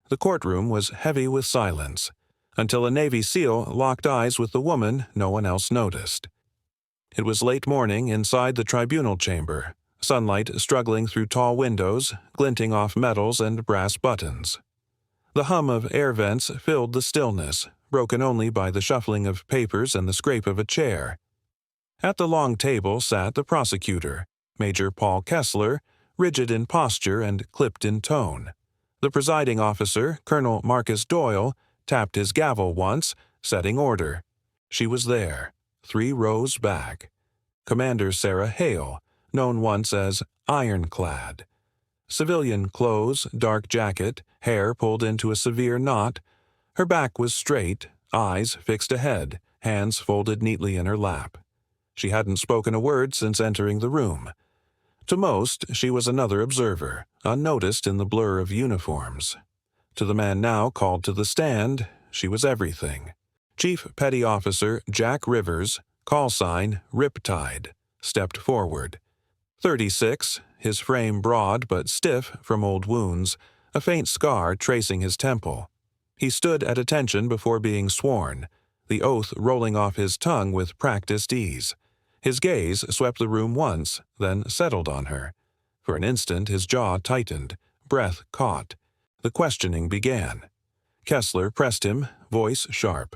The courtroom was heavy with silence, until a Navy SEAL locked eyes with the woman no one else noticed. It was late morning inside the tribunal chamber, sunlight struggling through tall windows, glinting off metals and brass buttons. The hum of air vents filled the stillness, broken only by the shuffling of papers and the scrape of a chair. At the long table sat the prosecutor, Major Paul Kessler, rigid in posture and clipped in tone. The presiding officer, Colonel Marcus Doyle, tapped his gavel once, setting order. She was there, 3 rows back. Commander Sarah Hale, known once as Ironclad. Civilian clothes, dark jacket, hair pulled into a severe knot. Her back was straight, eyes fixed ahead, hands folded neatly in her lap. She hadn't spoken a word since entering the room. To most, she was another observer, unnoticed in the blur of uniforms. To the man now called to the stand, she was everything. Chief Petty Officer Jack Rivers, call sign Riptide, stepped forward. 36, his frame broad but stiff from old wounds, a faint scar tracing his temple. He stood at attention before being sworn, the oath rolling off his tongue with practiced ease. His gaze swept the room once, then settled on her. For an instant his jaw tightened, breath caught. The questioning began. Kessler pressed him, voice sharp.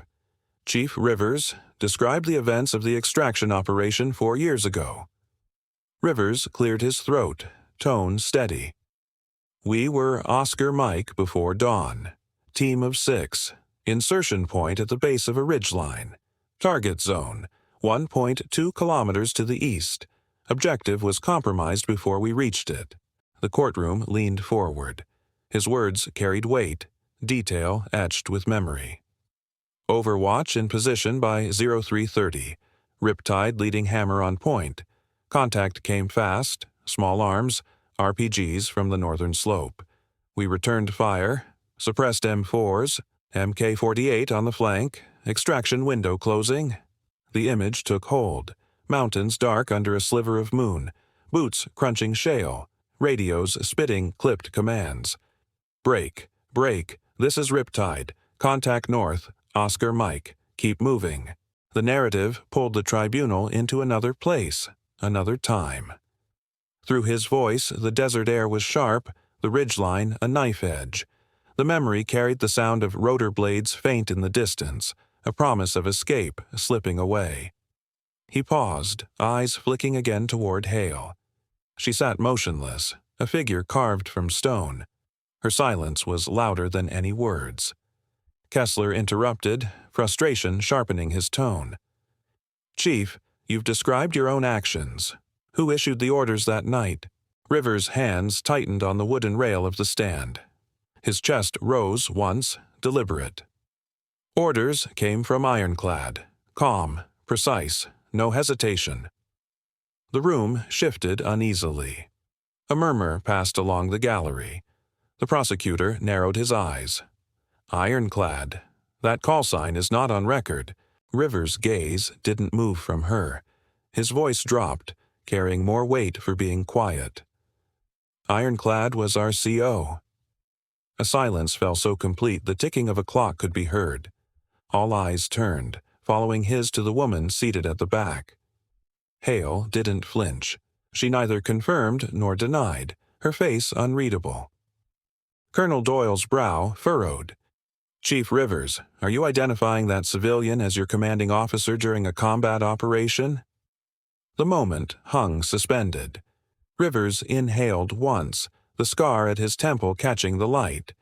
"Chief Rivers, describe the events of the extraction operation 4 years ago." Rivers cleared his throat, tone steady. "We were Oscar Mike before dawn. Team of 6. Insertion point at the base of a ridgeline. Target zone, 1.2 kilometers to the east. Objective was compromised before we reached it." The courtroom leaned forward. His words carried weight, detail etched with memory. Overwatch in position by 0330. Riptide leading hammer on point. Contact came fast, small arms, RPGs from the northern slope. We returned fire, suppressed M4s, MK-48 on the flank, extraction window closing. The image took hold. Mountains dark under a sliver of moon, boots crunching shale, radios spitting clipped commands. "Break, break, this is Riptide, contact north, Oscar Mike, keep moving." The narrative pulled the tribunal into another place, another time. Through his voice, the desert air was sharp, the ridgeline a knife edge. The memory carried the sound of rotor blades faint in the distance, a promise of escape slipping away. He paused, eyes flicking again toward Hale. She sat motionless, a figure carved from stone. Her silence was louder than any words. Kessler interrupted, frustration sharpening his tone. "Chief, you've described your own actions. Who issued the orders that night?" Rivers' hands tightened on the wooden rail of the stand. His chest rose once, deliberate. "Orders came from Ironclad. Calm, precise, no hesitation." The room shifted uneasily. A murmur passed along the gallery. The prosecutor narrowed his eyes. "Ironclad. That call sign is not on record." Rivers' gaze didn't move from her. His voice dropped, carrying more weight for being quiet. "Ironclad was our CO." A silence fell so complete the ticking of a clock could be heard. All eyes turned, following his to the woman seated at the back. Hale didn't flinch. She neither confirmed nor denied, her face unreadable. Colonel Doyle's brow furrowed. "Chief Rivers, are you identifying that civilian as your commanding officer during a combat operation?" The moment hung suspended. Rivers inhaled once, the scar at his temple catching the light.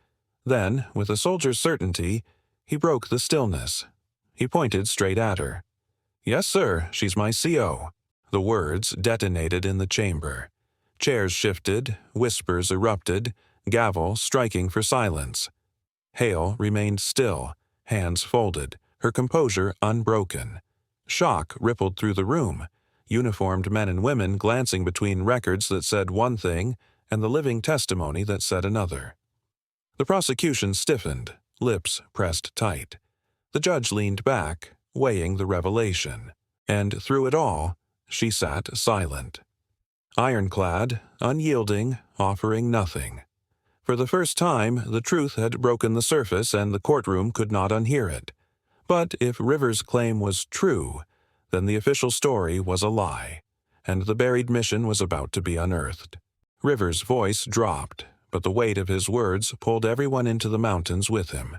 Then, with a soldier's certainty, he broke the stillness. He pointed straight at her. "Yes, sir, she's my CO." The words detonated in the chamber. Chairs shifted, whispers erupted, gavel striking for silence. Hale remained still, hands folded, her composure unbroken. Shock rippled through the room, uniformed men and women glancing between records that said one thing and the living testimony that said another. The prosecution stiffened, lips pressed tight. The judge leaned back, weighing the revelation, and through it all, she sat silent. Ironclad, unyielding, offering nothing. For For the first time, the truth had broken the surface and the courtroom could not unhear it. But if Rivers' claim was true, then the official story was a lie, and the buried mission was about to be unearthed. Rivers' voice dropped, but the weight of his words pulled everyone into the mountains with him.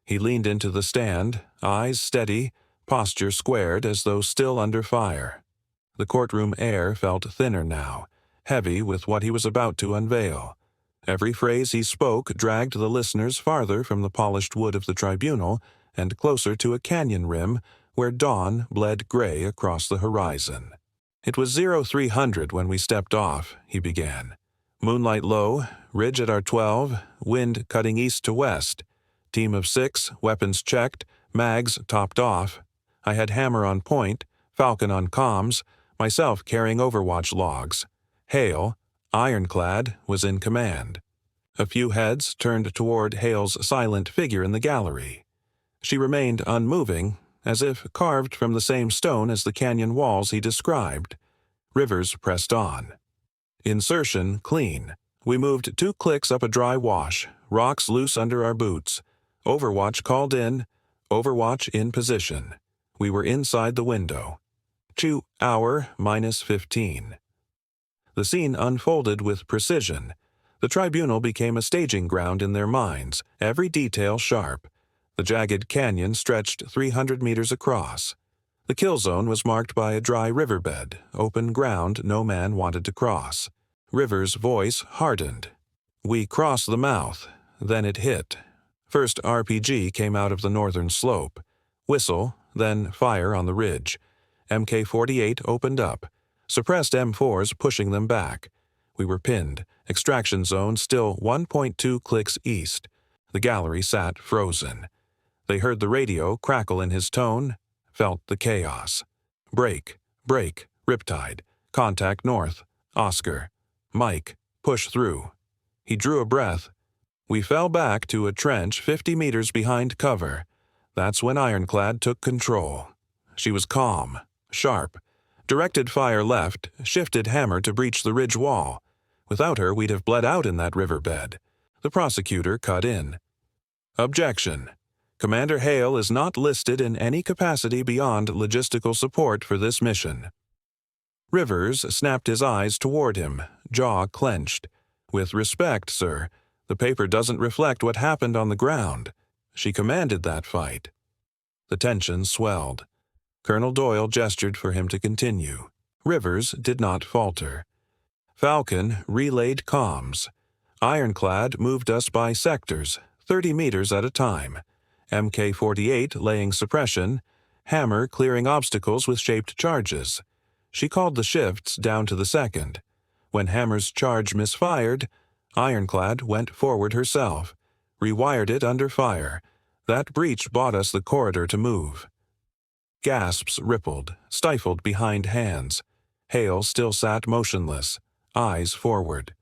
He leaned into the stand, eyes steady, posture squared as though still under fire. The courtroom air felt thinner now, heavy with what he was about to unveil. Every phrase he spoke dragged the listeners farther from the polished wood of the tribunal and closer to a canyon rim where dawn bled gray across the horizon. "It was 0300 when we stepped off," he began. "Moonlight low, ridge at our 12, wind cutting east to west. Team of 6, weapons checked, mags topped off. I had Hammer on point, Falcon on comms, myself carrying overwatch logs. Hale, ironclad, was in command." A few heads turned toward Hale's silent figure in the gallery. She remained unmoving, as if carved from the same stone as the canyon walls he described. Rivers pressed on. "Insertion clean. We moved 2 clicks up a dry wash, rocks loose under our boots. Overwatch called in, overwatch in position. We were inside the window. 2 hour minus 15. The scene unfolded with precision. The tribunal became a staging ground in their minds, every detail sharp. The jagged canyon stretched 300 meters across. The kill zone was marked by a dry riverbed, open ground no man wanted to cross. Rivers' voice hardened. "We crossed the mouth. Then it hit. First RPG came out of the northern slope. Whistle, then fire on the ridge. MK-48 opened up. Suppressed M4s pushing them back. We were pinned. Extraction zone still 1.2 clicks east. The gallery sat frozen. They heard the radio crackle in his tone, felt the chaos. Break, Riptide. Contact north. Oscar. Mike, push through." He drew a breath. "We fell back to a trench 50 meters behind cover. That's when Ironclad took control. She was calm, sharp. Directed fire left, shifted Hammer to breach the ridge wall. Without her, we'd have bled out in that riverbed." The prosecutor cut in. "Objection. Commander Hale is not listed in any capacity beyond logistical support for this mission." Rivers snapped his eyes toward him, jaw clenched. "With respect, sir, the paper doesn't reflect what happened on the ground. She commanded that fight." The tension swelled. Colonel Doyle gestured for him to continue. Rivers did not falter. "Falcon relayed comms. Ironclad moved us by sectors, 30 meters at a time. MK-48 laying suppression, Hammer clearing obstacles with shaped charges. She called the shifts down to the second. When Hammer's charge misfired, Ironclad went forward herself, rewired it under fire. That breach bought us the corridor to move." Gasps rippled, stifled behind hands. Hale still sat motionless, eyes forward.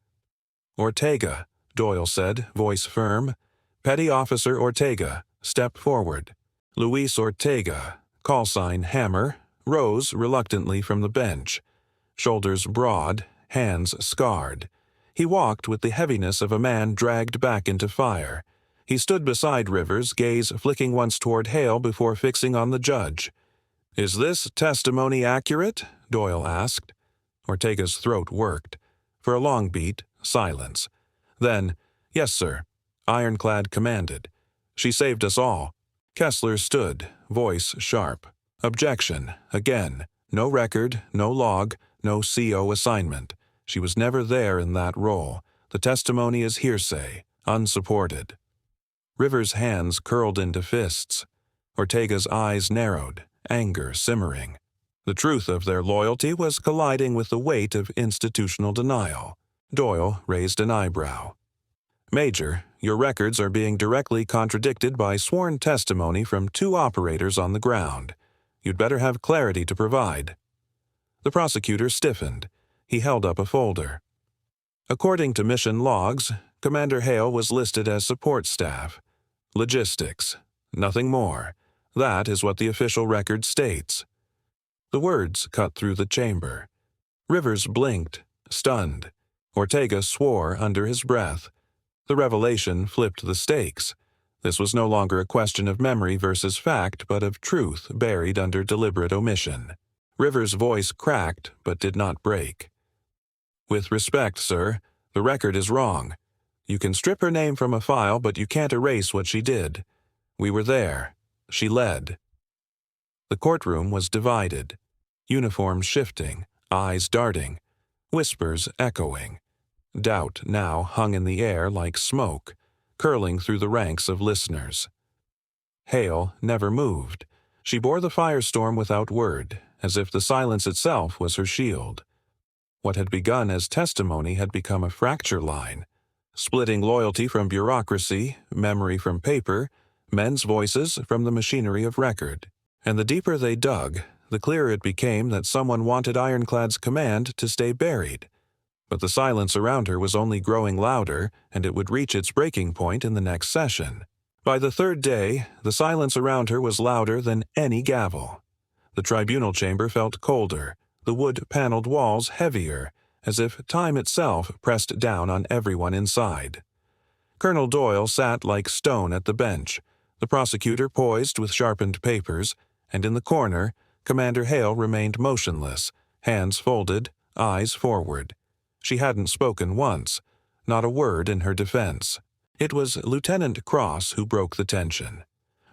"Ortega," Doyle said, voice firm. "Petty Officer Ortega, step forward." Luis Ortega, call sign Hammer, rose reluctantly from the bench. Shoulders broad, hands scarred. He walked with the heaviness of a man dragged back into fire. He stood beside Rivers, gaze flicking once toward Hale before fixing on the judge. "Is this testimony accurate?" Doyle asked. Ortega's throat worked. For a long beat, silence. Then, "Yes, sir," Ironclad commanded. "She saved us all." Kessler stood, voice sharp. "Objection, again. No record, no log, no CO assignment. She was never there in that role. The testimony is hearsay, unsupported." Rivers' hands curled into fists. Ortega's eyes narrowed, anger simmering. The truth of their loyalty was colliding with the weight of institutional denial. Doyle raised an eyebrow. "Major, your records are being directly contradicted by sworn testimony from 2 operators on the ground. You'd better have clarity to provide." The prosecutor stiffened. He held up a folder. "According to mission logs, Commander Hale was listed as support staff. Logistics. Nothing more. That is what the official record states." The words cut through the chamber. Rivers blinked, stunned. Ortega swore under his breath. The revelation flipped the stakes. This was no longer a question of memory versus fact, but of truth buried under deliberate omission. Rivers' voice cracked, but did not break. "With respect, sir, the record is wrong. You can strip her name from a file, but you can't erase what she did. We were there. She led." The courtroom was divided. Uniforms shifting, eyes darting, whispers echoing. Doubt now hung in the air like smoke, curling through the ranks of listeners. Hale never moved. She bore the firestorm without word, as if the silence itself was her shield. What had begun as testimony had become a fracture line, splitting loyalty from bureaucracy, memory from paper, men's voices from the machinery of record. And the deeper they dug, the clearer it became that someone wanted Ironclad's command to stay buried. But the silence around her was only growing louder, and it would reach its breaking point in the next session. By the third day, the silence around her was louder than any gavel. The tribunal chamber felt colder, the wood-paneled walls heavier, as if time itself pressed down on everyone inside. Colonel Doyle sat like stone at the bench, the prosecutor poised with sharpened papers, and in the corner, Commander Hale remained motionless, hands folded, eyes forward. She hadn't spoken once, not a word in her defense. It was Lieutenant Cross who broke the tension.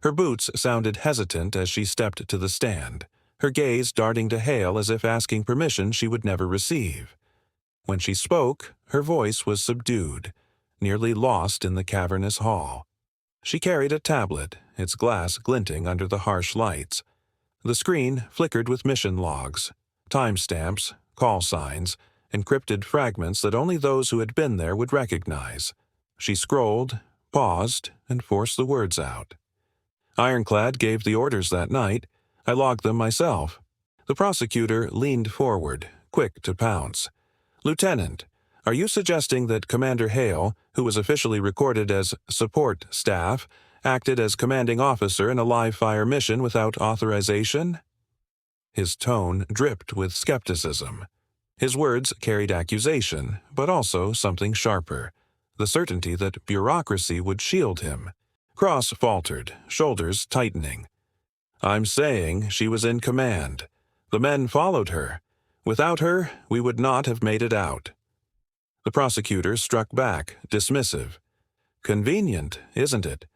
Her boots sounded hesitant as she stepped to the stand, her gaze darting to Hale as if asking permission she would never receive. When she spoke, her voice was subdued, nearly lost in the cavernous hall. She carried a tablet, its glass glinting under the harsh lights. The screen flickered with mission logs, timestamps, call signs, encrypted fragments that only those who had been there would recognize. She scrolled, paused, and forced the words out. "Ironclad gave the orders that night. I logged them myself." The prosecutor leaned forward, quick to pounce. "Lieutenant, are you suggesting that Commander Hale, who was officially recorded as support staff, acted as commanding officer in a live-fire mission without authorization?" His tone dripped with skepticism. His words carried accusation, but also something sharper, the certainty that bureaucracy would shield him. Cross faltered, shoulders tightening. "I'm saying she was in command. The men followed her. Without her, we would not have made it out." The prosecutor struck back, dismissive. "Convenient, isn't it?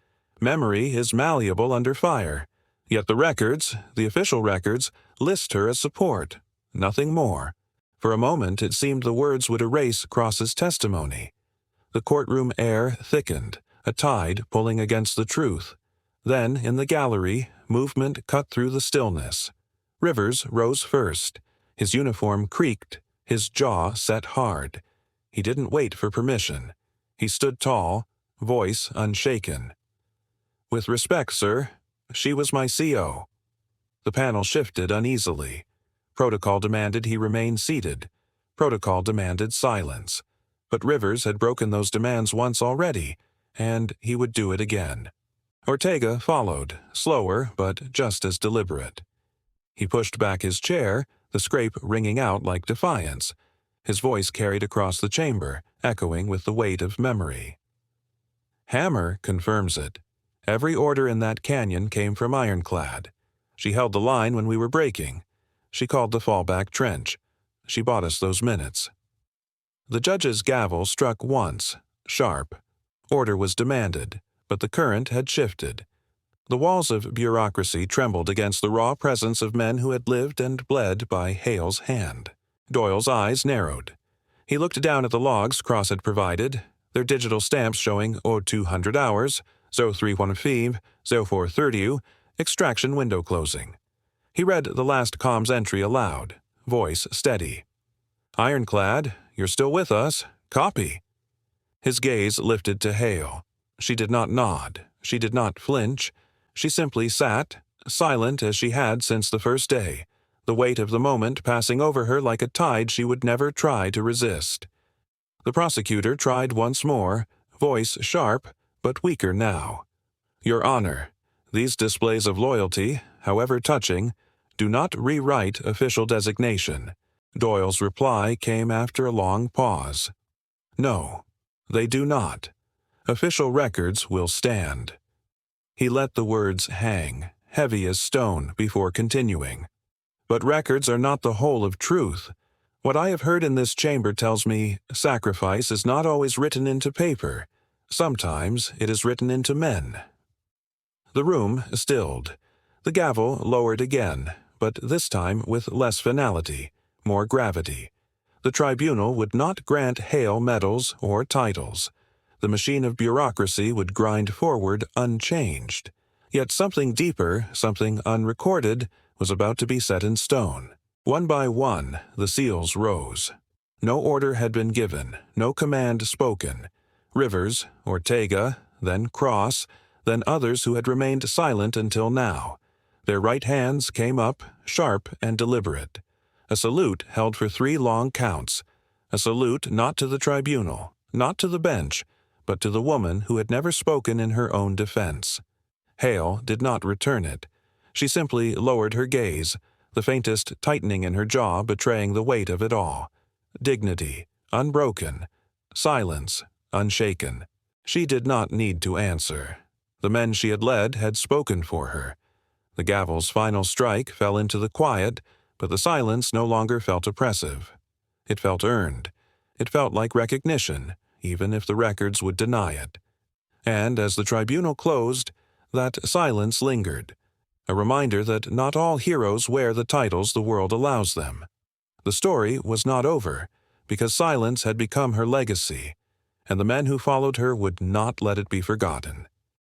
Memory is malleable under fire. Yet the records, the official records, list her as support. Nothing more." For a moment it seemed the words would erase Cross's testimony. The courtroom air thickened, a tide pulling against the truth. Then, in the gallery, movement cut through the stillness. Rivers rose first. His uniform creaked, his jaw set hard. He didn't wait for permission. He stood tall, voice unshaken. "With respect, sir, she was my CO." The panel shifted uneasily. Protocol demanded he remain seated. Protocol demanded silence. But Rivers had broken those demands once already, and he would do it again. Ortega followed, slower but just as deliberate. He pushed back his chair, the scrape ringing out like defiance. His voice carried across the chamber, echoing with the weight of memory. "Hammer confirms it. Every order in that canyon came from Ironclad. She held the line when we were breaking. She called the fallback trench. She bought us those minutes." The judge's gavel struck once, sharp. Order was demanded, but the current had shifted. The walls of bureaucracy trembled against the raw presence of men who had lived and bled by Hale's hand. Doyle's eyes narrowed. He looked down at the logs Cross had provided, their digital stamps showing 0200 hours, 031 0430, extraction window closing. He read the last comms entry aloud, voice steady. "Ironclad, you're still with us. Copy." His gaze lifted to Hale. She did not nod. She did not flinch. She simply sat, silent as she had since the first day, the weight of the moment passing over her like a tide she would never try to resist. The prosecutor tried once more, voice sharp, but weaker now. "Your Honor, these displays of loyalty, however touching, do not rewrite official designation." Doyle's reply came after a long pause. "No, they do not. Official records will stand." He let the words hang, heavy as stone, before continuing. "But records are not the whole of truth. What I have heard in this chamber tells me sacrifice is not always written into paper. Sometimes it is written into men." The room stilled. The gavel lowered again, but this time with less finality, more gravity. The tribunal would not grant Hale medals or titles. The machine of bureaucracy would grind forward unchanged. Yet something deeper, something unrecorded, was about to be set in stone. One by one, the seals rose. No order had been given, no command spoken. Rivers, Ortega, then Cross, then others who had remained silent until now. Their right hands came up, sharp and deliberate. A salute held for 3 long counts. A salute not to the tribunal, not to the bench, but to the woman who had never spoken in her own defense. Hale did not return it. She simply lowered her gaze, the faintest tightening in her jaw betraying the weight of it all. Dignity, unbroken. Silence, unshaken. She did not need to answer. The men she had led had spoken for her. The gavel's final strike fell into the quiet, but the silence no longer felt oppressive. It felt earned. It felt like recognition, even if the records would deny it. And as the tribunal closed, that silence lingered, a reminder that not all heroes wear the titles the world allows them. The story was not over, because silence had become her legacy, and the men who followed her would not let it be forgotten.